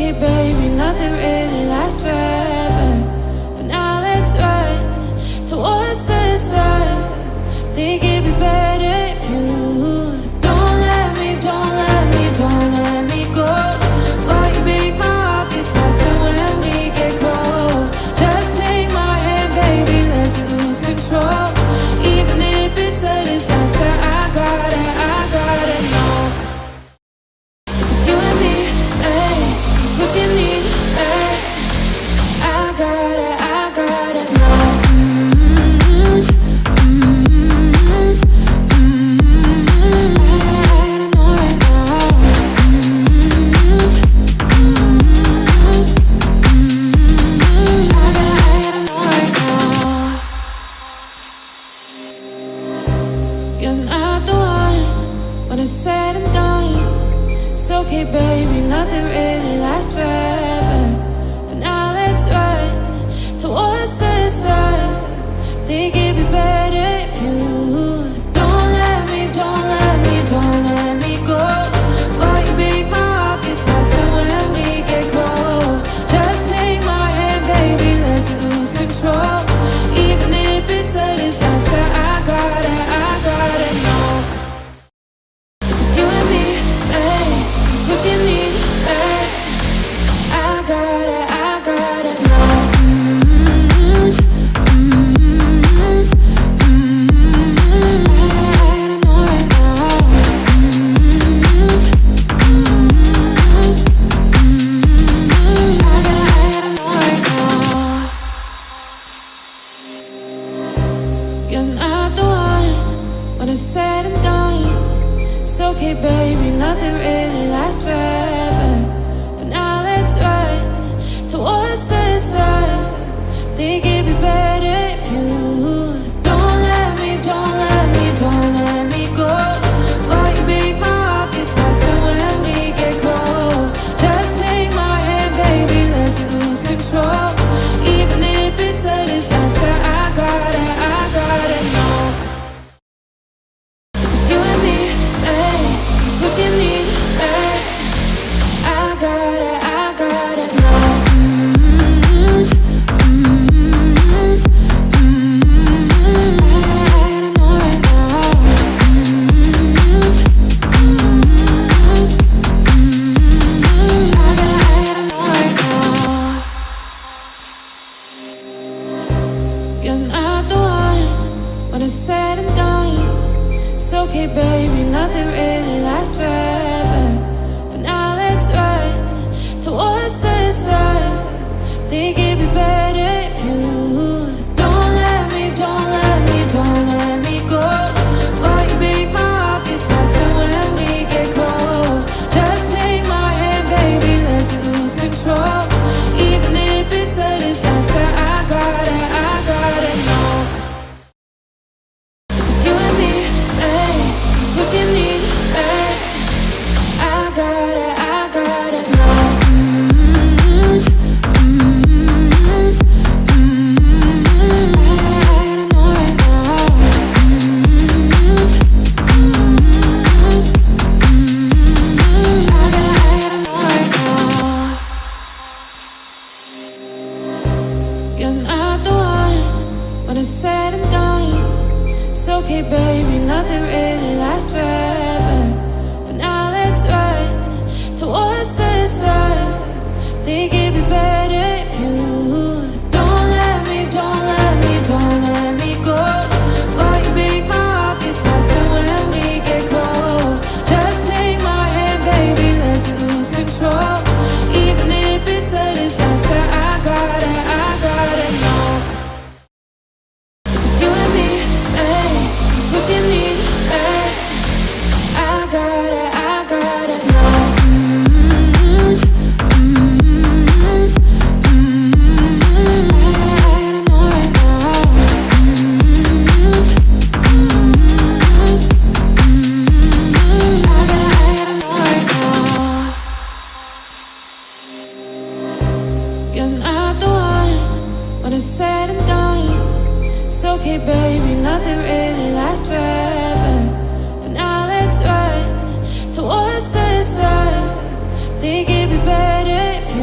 okay, baby, nothing really lasts forever. For now, let's run towards the sun. Think it'd be better if you don't let me, don't let me, don't let me go. While you make my heart beat faster when we get close. Just take my hand, baby, let's lose control. Even if it's a disaster, I gotta know. It's you and me, ay, it's what you need, ay. I gotta know. Said and done. It's okay, baby, nothing really lasts forever. For now, let's run towards the sun. Think it'd be better if you don't let me, don't let me, don't let me go. While you make my heart beat faster when we get close. Just take my hand, baby, let's lose control. Even if it's a disaster, I gotta know. What you need, ay. I gotta know. I gotta know right now. I gotta know right now. You're not the one when it's said and done. It's okay, baby, nothing really lasts forever. For now, let's run towards the sun. Think it'd be better if you don't let me, don't let me, don't let me go. While you make my heart beat faster when we get close. Just take my hand, baby, let's lose control. Even if it's a disaster, I gotta know. It's you and me, ay, it's what you need, ay. I gotta know. I gotta know right now. I gotta know right now. You're not the one when it's said and done. It's okay, baby, nothing really lasts forever. For now, let's run towards the sun. Think it'd be better if you don't let me, don't let me, don't let me go. While you make my heart beat faster when we get close. Just take my hand, baby, let's lose control. Even if it's a disaster, I gotta know. It's you and me, ay, it's what you need, ay. I gotta know. Said and done. It's okay, baby, nothing really lasts forever. For now, let's run towards the sun. Think it'd be better if you don't let me, don't let me, don't let me go. While you make my heart beat faster when we get close. Just take my hand, baby, let's lose control. Even if it's a disaster, I gotta know. What you need, ay. I gotta know. I gotta know right now. I gotta know right now. You're not the one when it's said and done. It's okay, baby, nothing really lasts forever. For now, let's run towards the sun. Think it'd be better if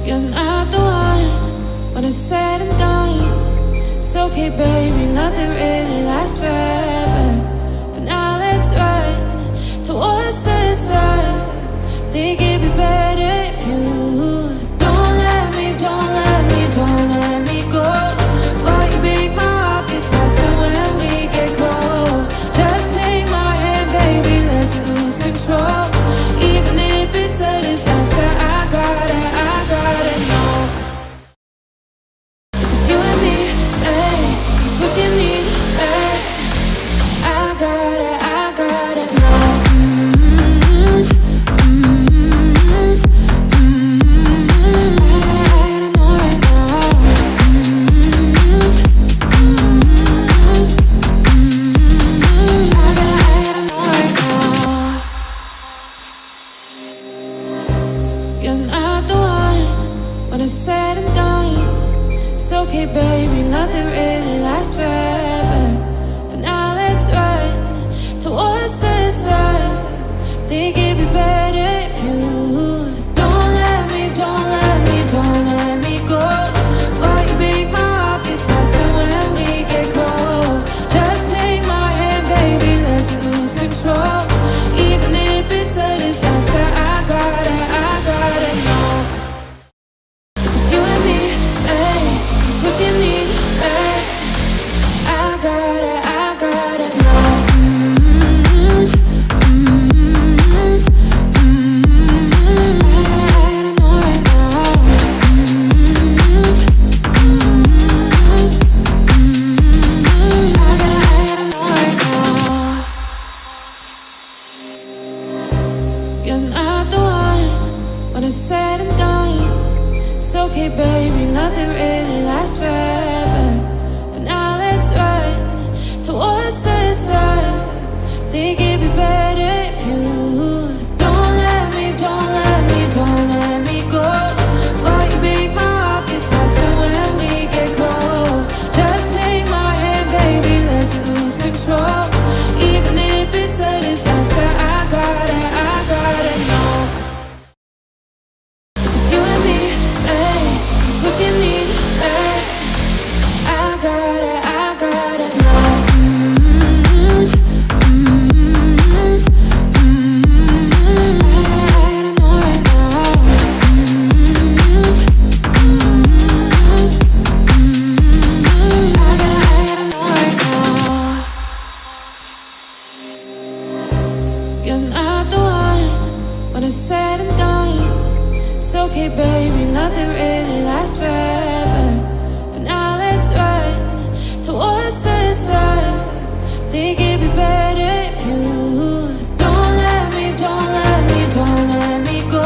You're not the one when it's said and done. It's okay, baby, nothing really lasts forever. But now let's run towards the sun. Think it'd be better if you don't let me, don't let me, don't let me go. While you make my heart beat faster when we get close. Just take my hand, baby, let's lose control. Even if it's a disaster, I gotta know. If it's you and me, hey, it's what you need, hey. I gotta know. Said and done. It's okay, baby, nothing really lasts forever. But now let's run towards the sun. Think it'd be better if you don't let me, don't let me, don't let me go. While you make my heart beat faster when we get close. Just take my hand, baby, let's lose control. Even if it's a disaster, I gotta know. What you need, hey. I gotta know. I gotta know right now. I gotta know right now. You're not the one when it's said and done. It's okay, baby, nothing really lasts forever. But now let's run towards the sun. Think it'd be better if you don't let me, don't let me, don't let me go. While you make my heart beat faster when we get close. Just take my hand, baby, let's lose control. Even if it's a disaster, I gotta know. It's you and me, hey. It's what you need, hey. I gotta know. I gotta know right now. I gotta know right now. You're not the one when it's said and done. It's okay, baby, nothing really lasts forever. But now let's run towards the sun. Think it'd be better if you don't let me, don't let me, don't let me go.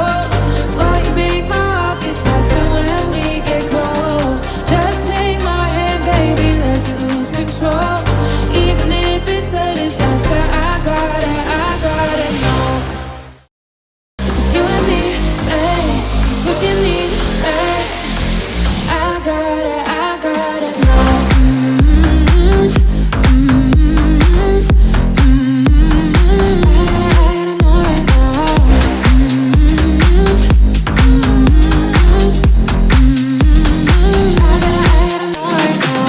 While you make my heart beat faster when we get close. Just take my hand, baby, let's lose control. Even if it's a disaster, I gotta know. If it's you and me, hey. It's what you need, hey. I gotta know. I gotta know right now. I gotta know right now.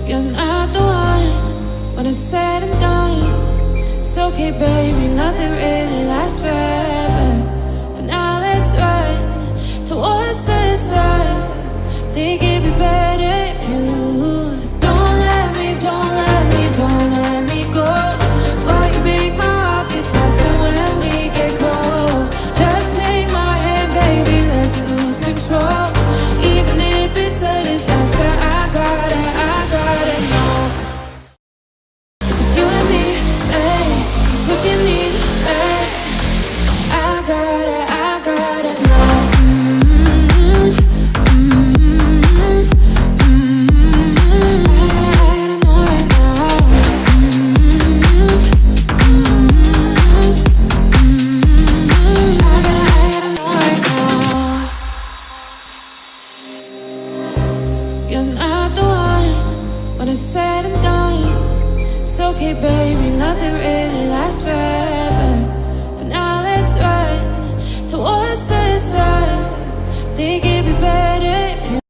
You're not the one when it's said and done. It's okay, baby, nothing really lasts forever. But now let's run towards the sun. Think it'd be better if you don't let me, don't let me, don't let me go. While you make my heart beat faster when we get close. Just take my hand, baby, let's lose control. Even if it's a disaster, I gotta know. It's you and me, hey. It's what you need, hey. I gotta know. okay, baby, nothing really lasts forever. But now let's run think it'd be better